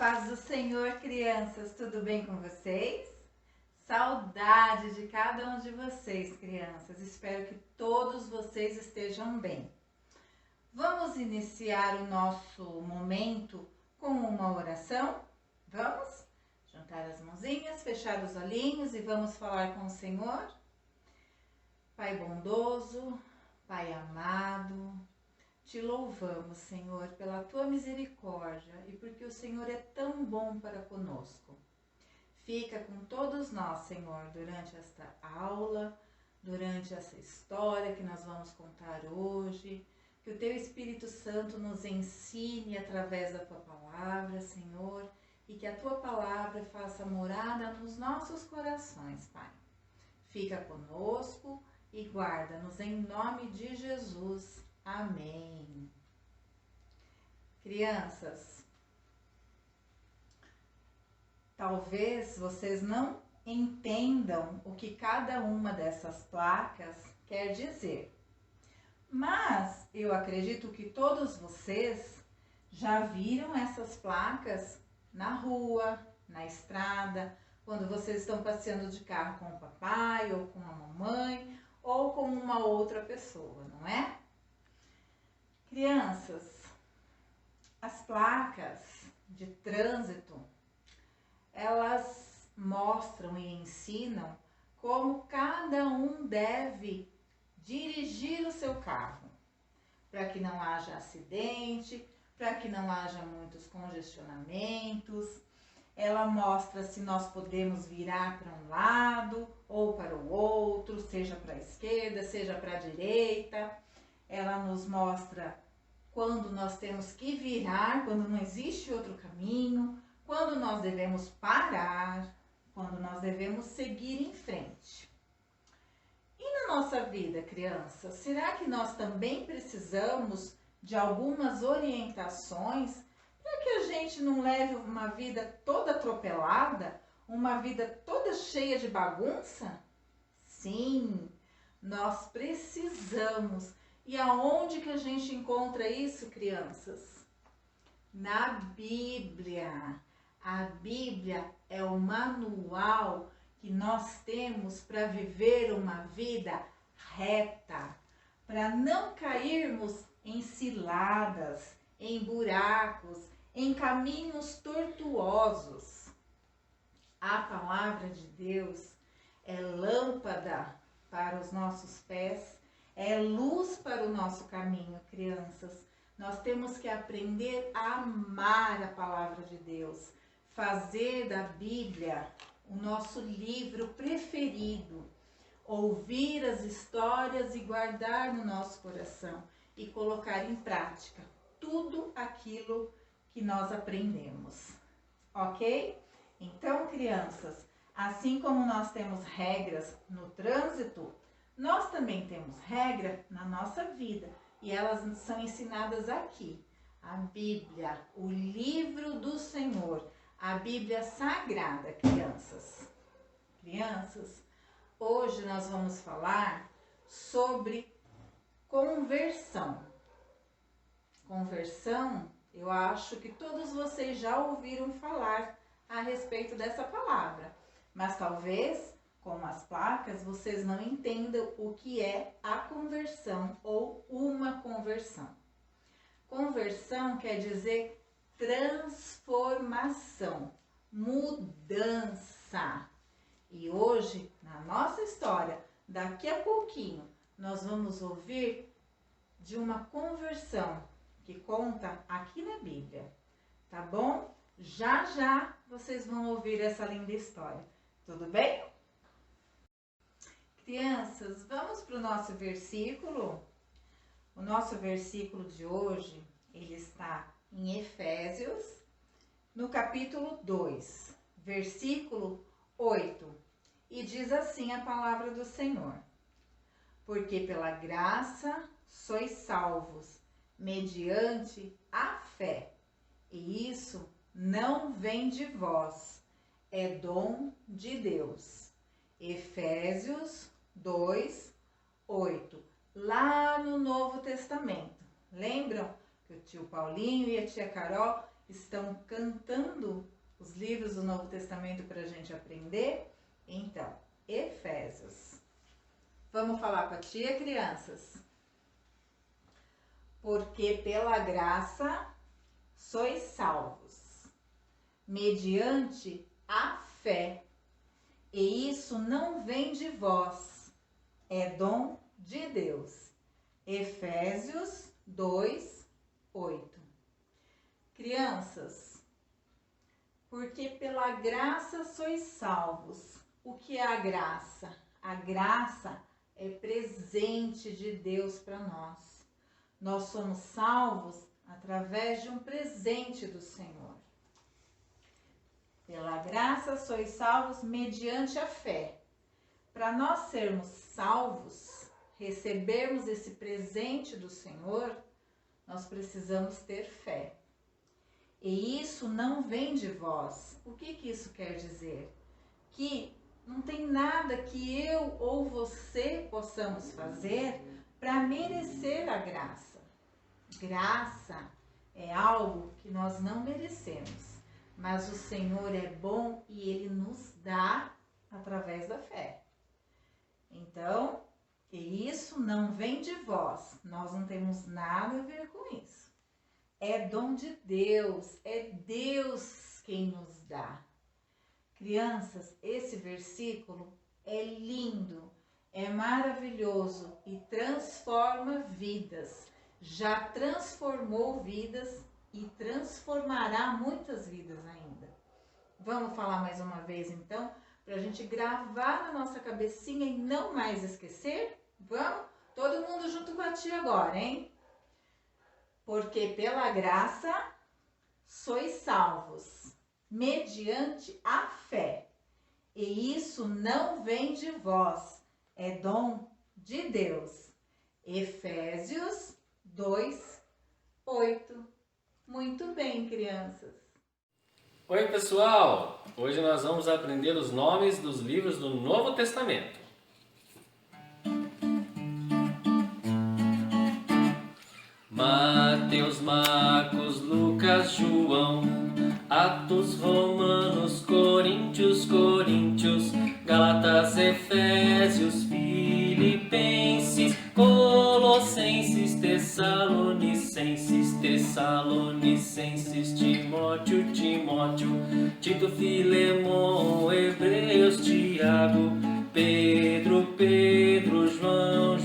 paz do Senhor, crianças, tudo bem com vocês? Saudade de cada um de vocês, crianças. Espero que todos vocês estejam bem. Vamos iniciar o nosso momento com uma oração? Vamos? Juntar as mãozinhas, fechar os olhinhos e vamos falar com o Senhor? Pai bondoso, Pai amado, te louvamos, Senhor, pela tua misericórdia e porque o Senhor é tão bom para conosco. Fica com todos nós, Senhor, durante esta aula, durante essa história que nós vamos contar hoje. Que o teu Espírito Santo nos ensine através da tua palavra, Senhor, e que a tua palavra faça morada nos nossos corações, Pai. Fica conosco e guarda-nos em nome de Jesus. Amém. Crianças, talvez vocês não entendam o que cada uma dessas placas quer dizer, mas eu acredito que todos vocês já viram essas placas na rua, na estrada, quando vocês estão passeando de carro com o papai ou com a mamãe ou com uma outra pessoa, não é? Crianças, as placas de trânsito, elas mostram e ensinam como cada um deve dirigir o seu carro, para que não haja acidente, para que não haja muitos congestionamentos. Ela mostra se nós podemos virar para um lado ou para o outro, seja para a esquerda, seja para a direita. Ela nos mostra quando nós temos que virar, quando não existe outro caminho, quando nós devemos parar, quando nós devemos seguir em frente. E na nossa vida, crianças, será que nós também precisamos de algumas orientações para que a gente não leve uma vida toda atropelada, uma vida toda cheia de bagunça? Sim, nós precisamos. E aonde que a gente encontra isso, crianças? Na Bíblia. A Bíblia é o manual que nós temos para viver uma vida reta, para não cairmos em ciladas, em buracos, em caminhos tortuosos. A palavra de Deus é lâmpada para os nossos pés, é luz para o nosso caminho, crianças. Nós temos que aprender a amar a palavra de Deus, fazer da Bíblia o nosso livro preferido, ouvir as histórias e guardar no nosso coração e colocar em prática tudo aquilo que nós aprendemos, ok? Então, crianças, assim como nós temos regras no trânsito, nós também temos regra na nossa vida e elas são ensinadas aqui. A Bíblia, o livro do Senhor, a Bíblia Sagrada, crianças. Crianças, hoje nós vamos falar sobre conversão. Conversão, eu acho que todos vocês já ouviram falar a respeito dessa palavra, mas talvez com as placas vocês não entendam o que é a conversão ou uma conversão. Conversão quer dizer transformação, mudança. E hoje, na nossa história, daqui a pouquinho, nós vamos ouvir de uma conversão que conta aqui na Bíblia, tá bom? Já já vocês vão ouvir essa linda história, tudo bem? Crianças, vamos para o nosso versículo? O nosso versículo de hoje, ele está em Efésios, no capítulo 2, versículo 8, e diz assim a palavra do Senhor: porque pela graça sois salvos, mediante a fé, e isso não vem de vós, é dom de Deus. Efésios 2, 8, lá no Novo Testamento. Lembram que o tio Paulinho e a tia Carol estão cantando os livros do Novo Testamento para a gente aprender? Então, Efésios. Vamos falar com a tia, crianças? Porque pela graça sois salvos, mediante a fé. E isso não vem de vós, é dom de Deus. Efésios 2, 8. Crianças, porque pela graça sois salvos. O que é a graça? A graça é presente de Deus para nós. Nós somos salvos através de um presente do Senhor. Pela graça sois salvos mediante a fé. Para nós sermos salvos, recebermos esse presente do Senhor, nós precisamos ter fé. E isso não vem de vós. O que isso quer dizer? Que não tem nada que eu ou você possamos fazer para merecer a graça. Graça é algo que nós não merecemos, mas o Senhor é bom e Ele nos dá através da fé. Então, e isso não vem de vós, nós não temos nada a ver com isso. É dom de Deus, é Deus quem nos dá. Crianças, esse versículo é lindo, é maravilhoso e transforma vidas. Já transformou vidas e transformará muitas vidas ainda. Vamos falar mais uma vez então, para a gente gravar na nossa cabecinha e não mais esquecer? Vamos? Todo mundo junto com a tia agora, hein? Porque pela graça sois salvos, mediante a fé. E isso não vem de vós, é dom de Deus. Efésios 2, 8. Muito bem, crianças. Oi, pessoal! Hoje nós vamos aprender os nomes dos livros do Novo Testamento. Mateus, Marcos, Lucas, João, Atos, Romanos, Coríntios, Gálatas, Efésios, Filipenses, Colossenses, Tessalonicenses, Timóteo, Tito, Filemon, Hebreus, Tiago, Pedro, João,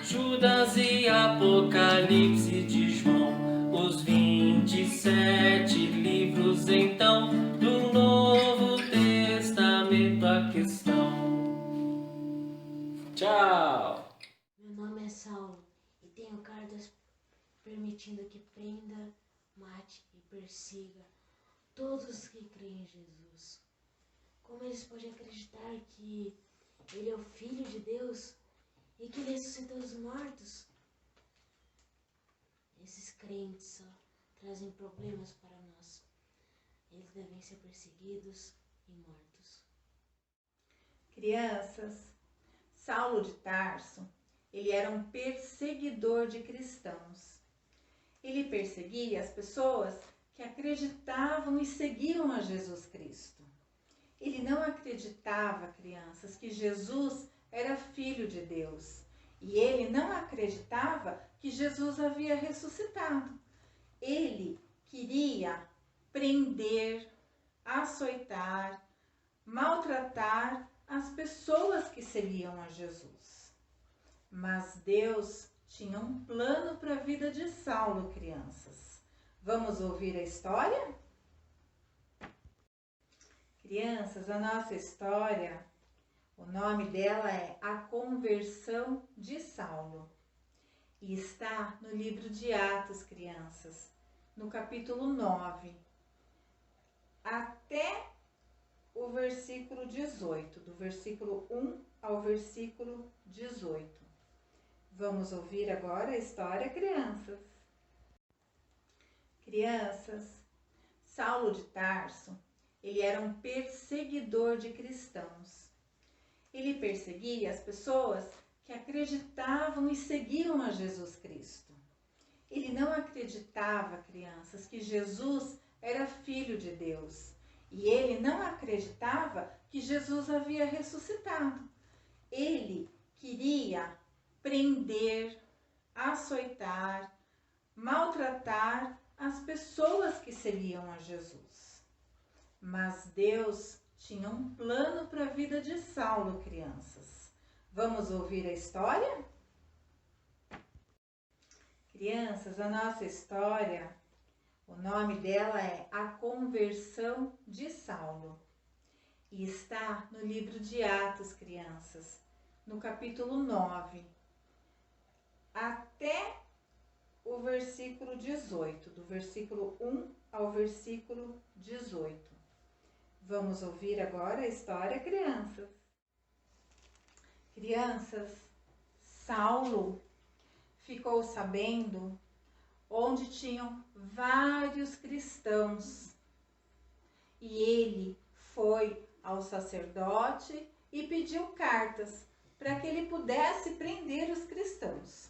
Judas e Apocalipse de João, os 27 livros então do Novo Testamento a questão. Tchau! Meu nome é Saulo e tenho cartas permitindo que prenda, mate e persiga todos que creem em Jesus. Como eles podem acreditar que Ele é o Filho de Deus e que Ele ressuscitou dos mortos? Esses crentes só trazem problemas para nós. Eles devem ser perseguidos e mortos. Crianças, Saulo de Tarso, ele era um perseguidor de cristãos. Ele perseguia as pessoas que acreditavam e seguiam a Jesus Cristo. Ele não acreditava, crianças, que Jesus era filho de Deus. E ele não acreditava que Jesus havia ressuscitado. Ele queria prender, açoitar, maltratar as pessoas que seguiam a Jesus. Mas Deus tinha um plano para a vida de Saulo, crianças. Vamos ouvir a história? Crianças, a nossa história, o nome dela é A Conversão de Saulo. E está no livro de Atos, crianças, no capítulo 9, até o versículo 18, do versículo 1 ao versículo 18. Vamos ouvir agora a história, crianças? Crianças, Saulo de Tarso, ele era um perseguidor de cristãos. Ele perseguia as pessoas que acreditavam e seguiam a Jesus Cristo. Ele não acreditava, crianças, que Jesus era filho de Deus. E ele não acreditava que Jesus havia ressuscitado. Ele queria prender, açoitar, maltratar as pessoas que seguiam a Jesus. Mas Deus tinha um plano para a vida de Saulo, crianças. Vamos ouvir a história? Crianças, a nossa história, o nome dela é A Conversão de Saulo. E está no livro de Atos, crianças, no capítulo 9, até o versículo 18, do versículo 1 ao versículo 18. Vamos ouvir agora a história, crianças. Crianças, Saulo ficou sabendo onde tinham vários cristãos e ele foi ao sacerdote e pediu cartas para que ele pudesse prender os cristãos.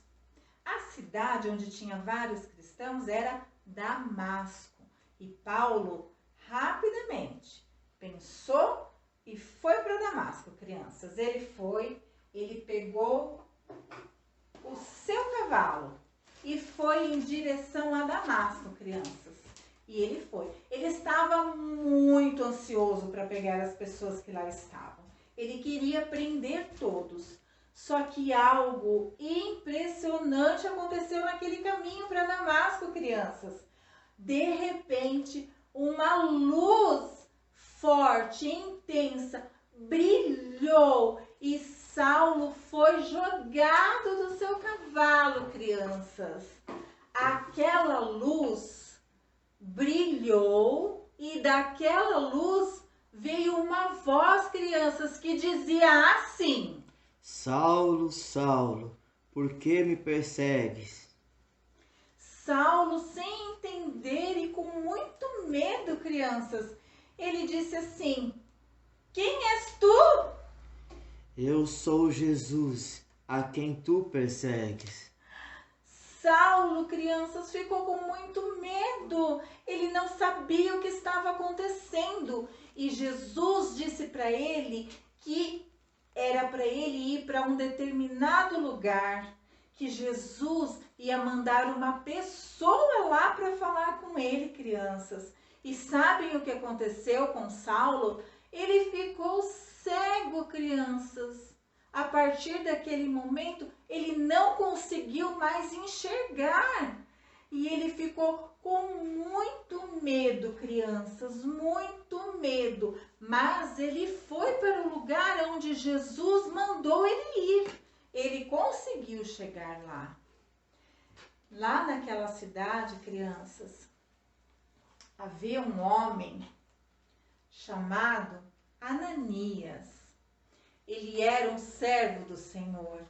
A cidade onde tinha vários cristãos era Damasco e Paulo rapidamente pensou e foi para Damasco, crianças. Ele pegou o seu cavalo e foi em direção a Damasco, crianças. E ele foi. Ele estava muito ansioso para pegar as pessoas que lá estavam. Ele queria prender todos. Só que algo impressionante aconteceu naquele caminho para Damasco, crianças. De repente, uma luz forte, intensa, brilhou e Saulo foi jogado do seu cavalo, crianças. Aquela luz brilhou e daquela luz veio uma voz, crianças, que dizia assim: Saulo, Saulo, por que me persegues? Saulo, sem entender e com muito medo, crianças, ele disse assim: quem és tu? Eu sou Jesus, a quem tu persegues. Saulo, crianças, ficou com muito medo. Ele não sabia o que estava acontecendo. E Jesus disse para ele que era para ele ir para um determinado lugar, que Jesus ia mandar uma pessoa lá para falar com ele, crianças. E sabem o que aconteceu com Saulo? Ele ficou cego, crianças. A partir daquele momento, ele não conseguiu mais enxergar. E ele ficou com muito medo, crianças, muito medo. Mas ele foi para o lugar onde Jesus mandou ele ir. Ele conseguiu chegar lá. Lá naquela cidade, crianças, havia um homem chamado Ananias. Ele era um servo do Senhor.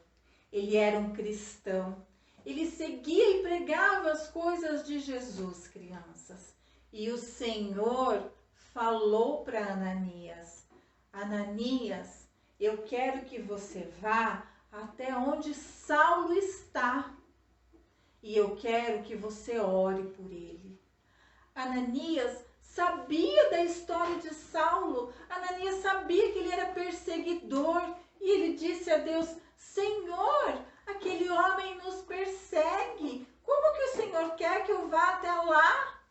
Ele era um cristão. Ele seguia e pregava as coisas de Jesus, crianças. E o Senhor falou para Ananias: Ananias, eu quero que você vá até onde Saulo está. E eu quero que você ore por ele. Ananias sabia da história de Saulo. Ananias sabia que ele era perseguidor. E ele disse a Deus: Senhor, aquele homem nos persegue. Como que o Senhor quer que eu vá até lá?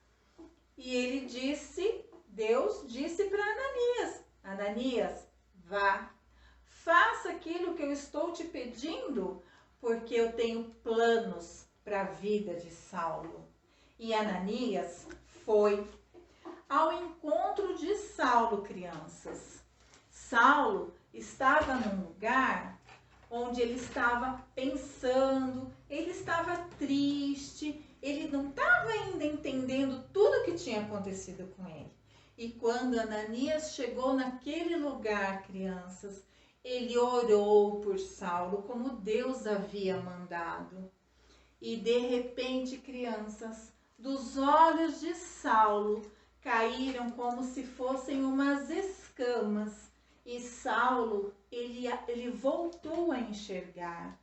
E ele disse, Deus disse para Ananias: Ananias, vá. Faça aquilo que eu estou te pedindo, porque eu tenho planos para a vida de Saulo. E Ananias foi ao encontro de Saulo, crianças. Saulo estava num lugar onde ele estava pensando, ele estava triste, ele não estava ainda entendendo tudo o que tinha acontecido com ele. E quando Ananias chegou naquele lugar, crianças, ele orou por Saulo como Deus havia mandado. E de repente, crianças, dos olhos de Saulo caíram como se fossem umas escamas. E Saulo, ele voltou a enxergar.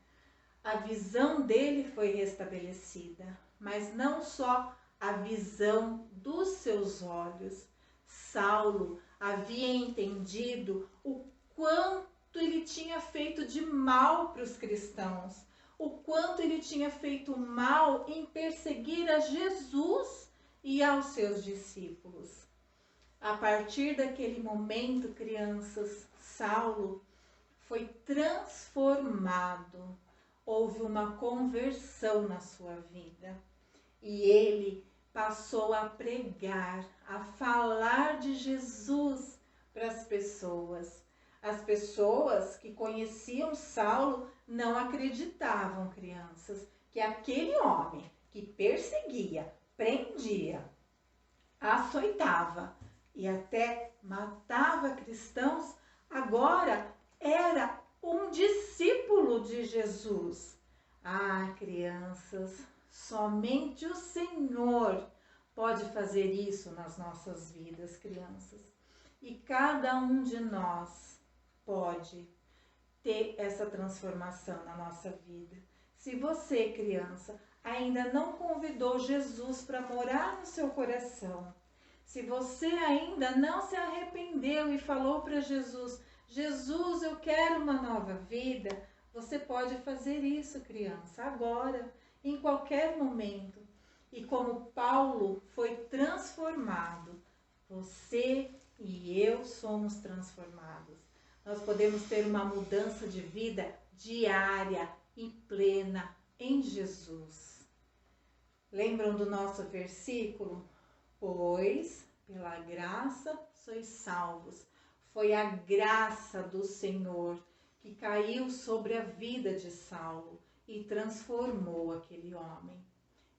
A visão dele foi restabelecida. mas não só a visão dos seus olhos. Saulo havia entendido o quanto ele tinha feito de mal para os cristãos, o quanto ele tinha feito mal em perseguir a Jesus e aos seus discípulos. A partir daquele momento, crianças, Saulo foi transformado. Houve uma conversão na sua vida e ele passou a pregar, a falar de Jesus para as pessoas. As pessoas que conheciam Saulo não acreditavam, crianças, que aquele homem que perseguia, prendia, açoitava e até matava cristãos, agora era um discípulo de Jesus. Ah, crianças, somente o Senhor pode fazer isso nas nossas vidas, crianças. E cada um de nós pode ter essa transformação na nossa vida. Se você, criança, ainda não convidou Jesus para morar no seu coração, se você ainda não se arrependeu e falou para Jesus, Jesus, eu quero uma nova vida, você pode fazer isso, criança, agora, em qualquer momento. E como Paulo foi transformado, você e eu somos transformados. Nós podemos ter uma mudança de vida diária e plena em Jesus. Lembram do nosso versículo? Pois, pela graça sois salvos. Foi a graça do Senhor que caiu sobre a vida de Saulo e transformou aquele homem.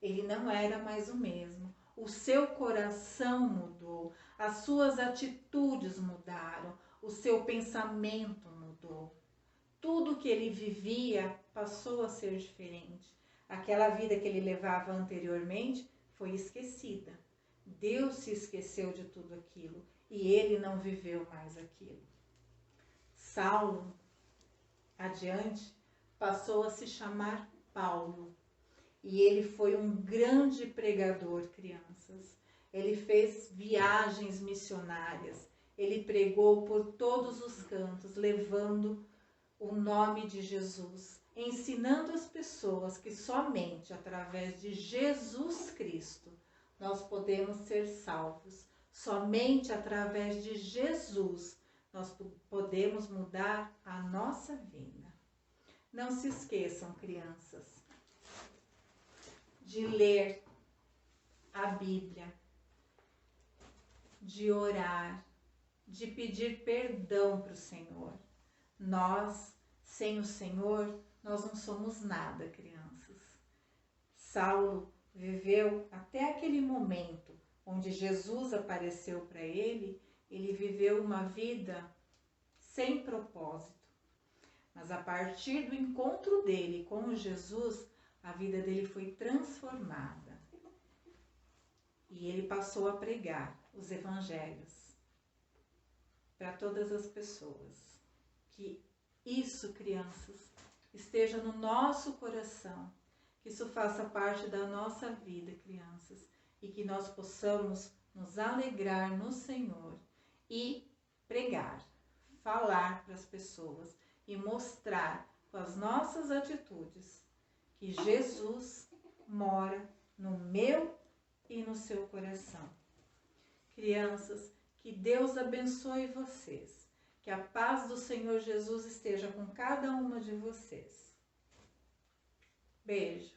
Ele não era mais o mesmo. O seu coração mudou, as suas atitudes mudaram, o seu pensamento mudou. Tudo que ele vivia passou a ser diferente. Aquela vida que ele levava anteriormente foi esquecida. Deus se esqueceu de tudo aquilo e ele não viveu mais aquilo. Saulo, adiante, passou a se chamar Paulo. E ele foi um grande pregador, crianças. Ele fez viagens missionárias. Ele pregou por todos os cantos, levando o nome de Jesus, ensinando as pessoas que somente através de Jesus Cristo nós podemos ser salvos. Somente através de Jesus nós podemos mudar a nossa vida. Não se esqueçam, crianças, de ler a Bíblia, de orar, de pedir perdão para o Senhor. Nós, sem o Senhor, nós não somos nada, crianças. Saulo viveu até aquele momento onde Jesus apareceu para ele, ele viveu uma vida sem propósito. Mas a partir do encontro dele com Jesus, a vida dele foi transformada. E ele passou a pregar os evangelhos para todas as pessoas. Que isso, crianças, esteja no nosso coração. Que isso faça parte da nossa vida, crianças. E que nós possamos nos alegrar no Senhor e pregar, falar para as pessoas e mostrar com as nossas atitudes que Jesus mora no meu e no seu coração. Crianças, que Deus abençoe vocês. Que a paz do Senhor Jesus esteja com cada uma de vocês. Beijo.